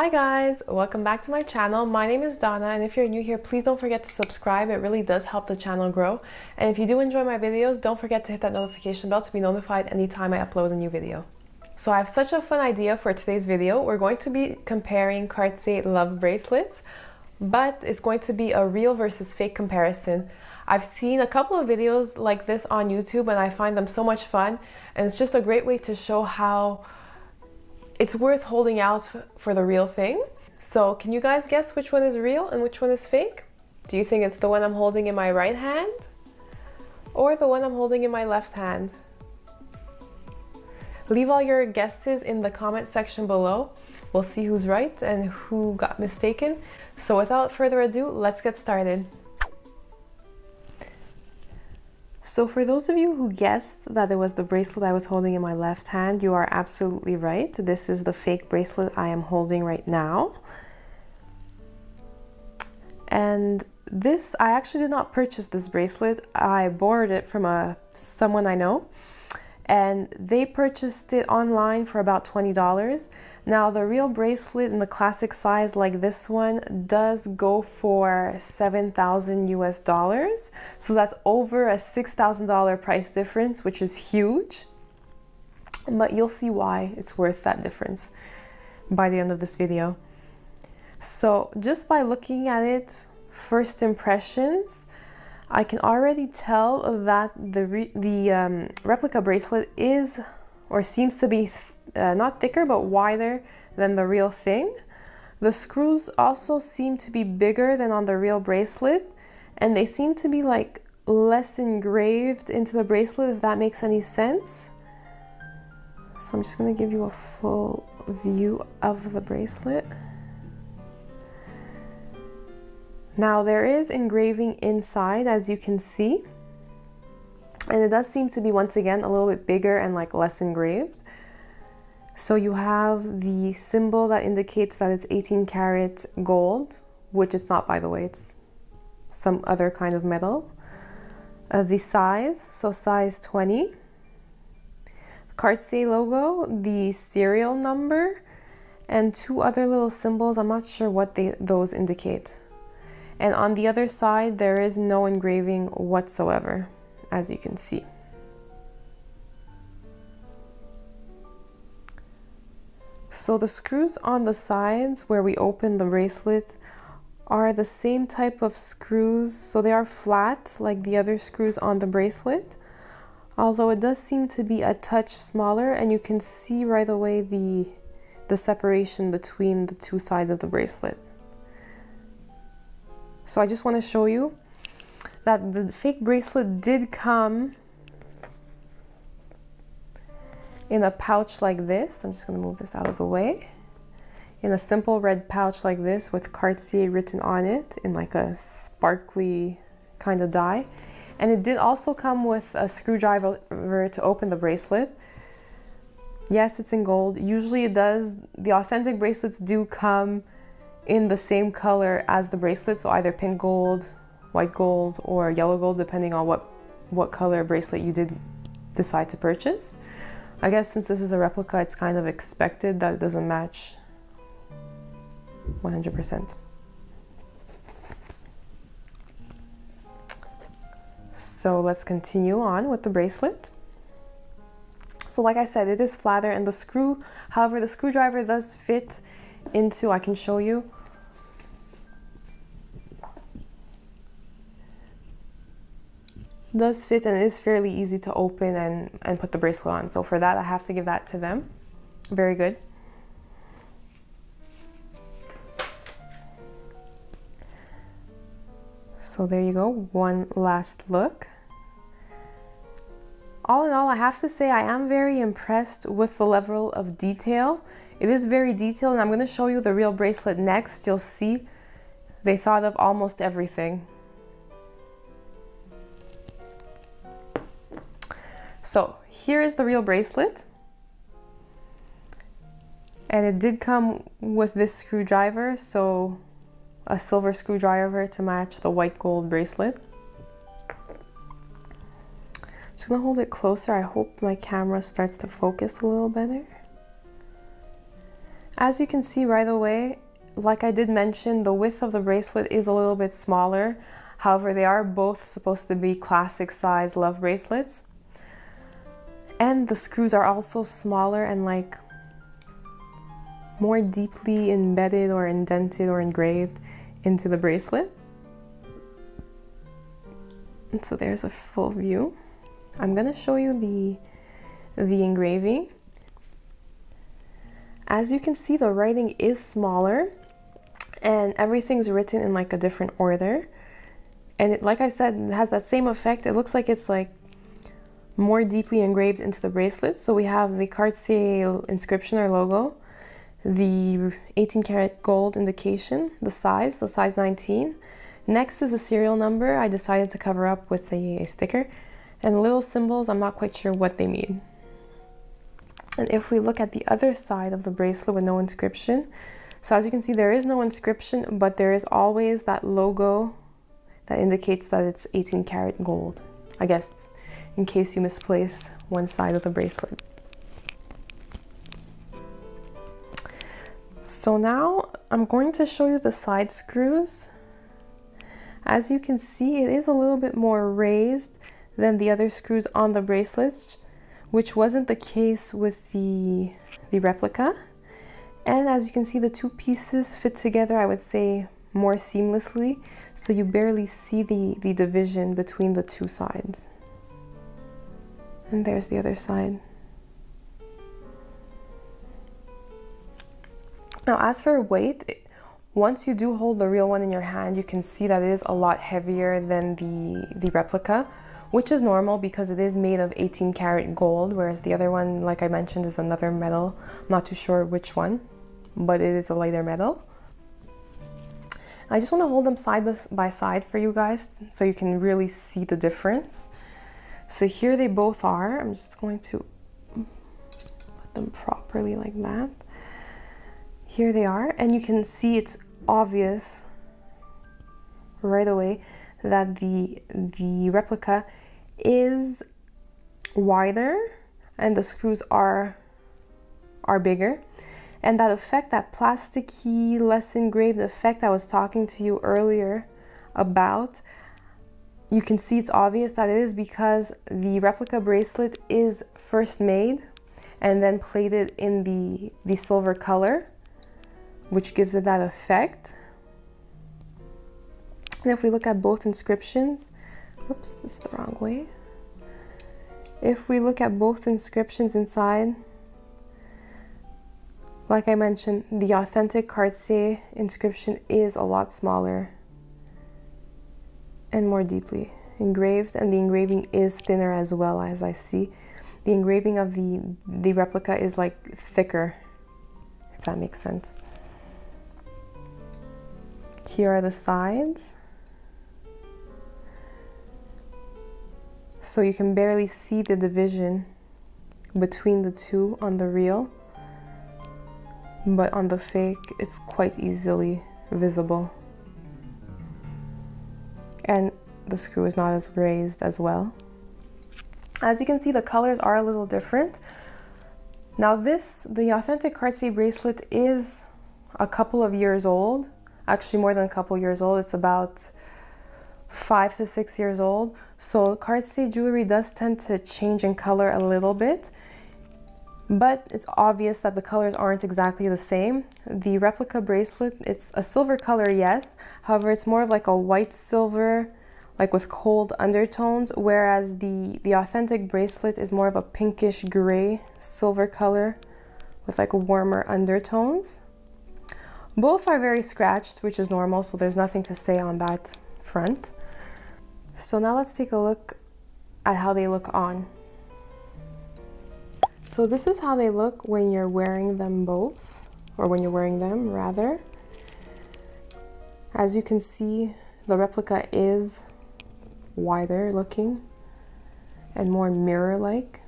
Hi guys, welcome back to my channel. My name is Donna, and if you're new here, please don't forget to subscribe. It really does help the channel grow. And if you do enjoy my videos, don't forget to hit that notification bell to be notified anytime I upload a new video. So I have such a fun idea for today's video. We're going to be comparing Cartier love bracelets, but it's going to be a real versus fake comparison. I've seen a couple of videos like this on YouTube and I find them so much fun, and it's just a great way to show how it's worth holding out for the real thing. So can you guys guess which one is real and which one is fake? Do you think it's the one I'm holding in my right hand or the one I'm holding in my left hand? Leave all your guesses in the comment section below. We'll see who's right and who got mistaken. So without further ado, let's get started. So for those of you who guessed that it was the bracelet I was holding in my left hand, you are absolutely right. This is the fake bracelet I am holding right now. And this, I actually did not purchase this bracelet. I borrowed it from someone I know, and they purchased it online for about $20. Now the real bracelet in the classic size like this one does go for $7,000 US. So that's over a $6,000 price difference, which is huge. But you'll see why it's worth that difference by the end of this video. So just by looking at it, first impressions, I can already tell that the replica bracelet is or seems to be not thicker but wider than the real thing. The screws also seem to be bigger than on the real bracelet, and they seem to be like less engraved into the bracelet, if that makes any sense. So I'm just going to give you a full view of the bracelet. Now there is engraving inside, as you can see, and it does seem to be once again a little bit bigger and like less engraved. So you have the symbol that indicates that it's 18 karat gold, which it's not, by the way, it's some other kind of metal. The size, so size 20. Cartier logo, the serial number, and two other little symbols. I'm not sure what those indicate. And on the other side, there is no engraving whatsoever, as you can see. So the screws on the sides where we open the bracelet are the same type of screws. So they are flat like the other screws on the bracelet, although it does seem to be a touch smaller, and you can see right away the separation between the two sides of the bracelet. So I just want to show you that the fake bracelet did come in a pouch like this. I'm just going to move this out of the way. In a simple red pouch like this with Cartier written on it in like a sparkly kind of dye. And it did also come with a screwdriver to open the bracelet. Yes, it's in gold. Usually it does. The authentic bracelets do come in the same color as the bracelet, so either pink gold, white gold, or yellow gold, depending on what color bracelet you did decide to purchase. I guess since this is a replica, it's kind of expected that it doesn't match 100%. So let's continue on with the bracelet. So like I said, it is flatter, and the screw, however, the screwdriver does fit into, I can show you, does fit and is fairly easy to open and put the bracelet on. So for that, I have to give that to them. Very good. So there you go, one last look. All in all, I have to say I am very impressed with the level of detail. It is very detailed, and I'm going to show you the real bracelet next. You'll see they thought of almost everything. So here is the real bracelet, and it did come with this screwdriver, so a silver screwdriver to match the white gold bracelet. Just gonna hold it closer. I hope my camera starts to focus a little better. As you can see right away, like I did mention, the width of the bracelet is a little bit smaller. However, they are both supposed to be classic size love bracelets. And the screws are also smaller and like more deeply embedded or indented or engraved into the bracelet. And so there's a full view. I'm gonna show you the engraving. As you can see, the writing is smaller and everything's written in like a different order. And it, like I said, it has that same effect. It looks like it's like more deeply engraved into the bracelet. So we have the Cartier inscription or logo, the 18 karat gold indication, the size, so size 19. Next is the serial number. I decided to cover up with a sticker. And little symbols, I'm not quite sure what they mean. And if we look at the other side of the bracelet with no inscription, so as you can see, there is no inscription, but there is always that logo that indicates that it's 18 karat gold. I guess in case you misplace one side of the bracelet. So now I'm going to show you the side screws. As you can see, it is a little bit more raised than the other screws on the bracelets, which wasn't the case with the replica. And as you can see, the two pieces fit together, I would say, more seamlessly, so you barely see the division between the two sides. And there's the other side. Now, as for weight, once you do hold the real one in your hand, you can see that it is a lot heavier than the replica, which is normal because it is made of 18 karat gold, whereas the other one, like I mentioned, is another metal. I'm not too sure which one, but it is a lighter metal. I just want to hold them side by side for you guys so you can really see the difference. So here they both are. I'm just going to put them properly like that. Here they are, and you can see it's obvious right away that the replica is wider and the screws are bigger. And that effect, that plasticky, less engraved effect I was talking to you earlier about, you can see it's obvious that it is because the replica bracelet is first made and then plated in the silver color, which gives it that effect. And if we look at both inscriptions, oops, it's the wrong way. If we look at both inscriptions inside, like I mentioned, the authentic Cartier inscription is a lot smaller and more deeply engraved, and the engraving is thinner as well. As I see, the engraving of the replica is like thicker, if that makes sense. Here are the sides. So you can barely see the division between the two on the real, but on the fake it's quite easily visible. And the screw is not as raised as well. As you can see, the colors are a little different. Now the authentic Cartier bracelet is a couple of years old, actually more than a couple years old. It's about 5 to 6 years old. So Cartier jewelry does tend to change in color a little bit, but it's obvious that the colors aren't exactly the same. The replica bracelet, it's a silver color, yes. However, it's more of like a white silver, like with cold undertones, whereas the authentic bracelet is more of a pinkish gray silver color with like warmer undertones. Both are very scratched, which is normal, so there's nothing to say on that front. So now let's take a look at how they look on. So this is how they look when you're wearing them both, or when you're wearing them rather. As you can see, the replica is wider looking and more mirror-like.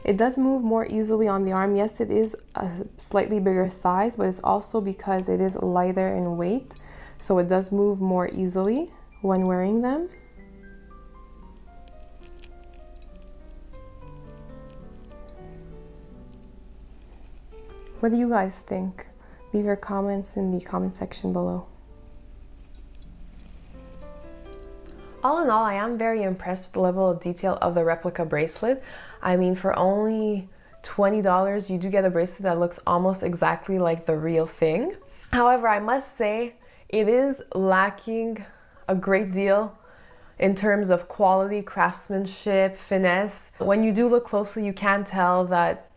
It does move more easily on the arm. Yes, it is a slightly bigger size, but it's also because it is lighter in weight, so it does move more easily when wearing them. What do you guys think? Leave your comments in the comment section below. All in all, I am very impressed with the level of detail of the replica bracelet. I mean, for only $20, you do get a bracelet that looks almost exactly like the real thing. However, I must say, it is lacking a great deal in terms of quality, craftsmanship, finesse. When you do look closely, you can tell that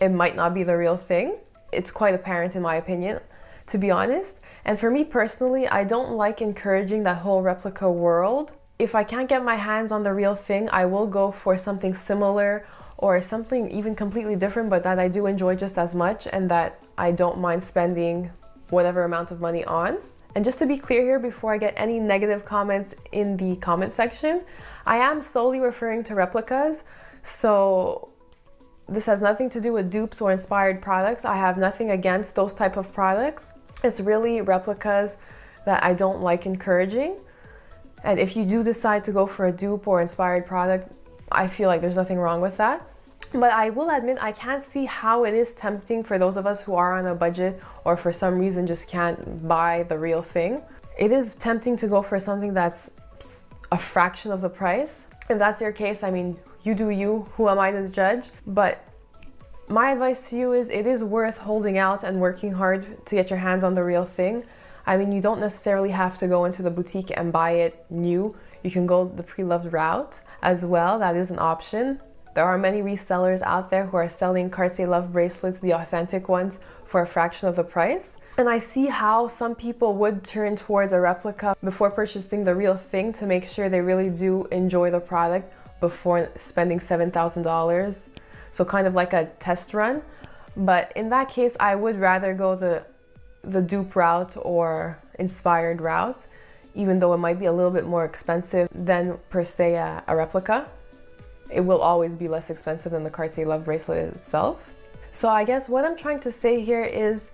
it might not be the real thing. It's quite apparent in my opinion, to be honest. And for me personally, I don't like encouraging that whole replica world. If I can't get my hands on the real thing, I will go for something similar or something even completely different, but that I do enjoy just as much and that I don't mind spending whatever amount of money on. And just to be clear here, before I get any negative comments in the comment section, I am solely referring to replicas. So this has nothing to do with dupes or inspired products. I have nothing against those type of products. It's really replicas that I don't like encouraging. And if you do decide to go for a dupe or inspired product, I feel like there's nothing wrong with that. But I will admit, I can't see how it is tempting for those of us who are on a budget or for some reason just can't buy the real thing. It is tempting to go for something that's a fraction of the price. If that's your case, I mean, you do you, who am I to judge? But my advice to you is it is worth holding out and working hard to get your hands on the real thing. I mean, you don't necessarily have to go into the boutique and buy it new. You can go the pre-loved route as well. That is an option. There are many resellers out there who are selling Cartier Love bracelets, the authentic ones, for a fraction of the price. And I see how some people would turn towards a replica before purchasing the real thing to make sure they really do enjoy the product before spending $7,000. So kind of like a test run. But in that case, I would rather go the dupe route or inspired route, even though it might be a little bit more expensive than per se a replica. It will always be less expensive than the Cartier Love bracelet itself. So I guess what I'm trying to say here is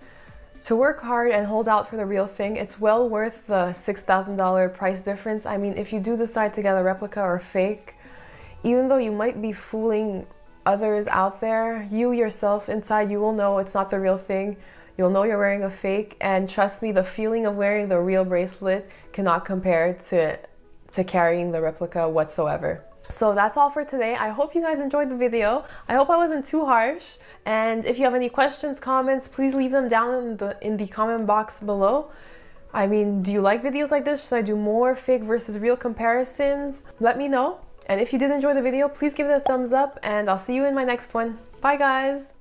to work hard and hold out for the real thing. It's well worth the $6,000 price difference. I mean, if you do decide to get a replica or fake, even though you might be fooling others out there, you yourself inside, you will know it's not the real thing. You'll know you're wearing a fake, and trust me, the feeling of wearing the real bracelet cannot compare to carrying the replica whatsoever. So that's all for today. I hope you guys enjoyed the video. I hope I wasn't too harsh. And if you have any questions, comments, please leave them down in the comment box below. I mean, do you like videos like this? Should I do more fake versus real comparisons? Let me know. And if you did enjoy the video, please give it a thumbs up, and I'll see you in my next one. Bye guys!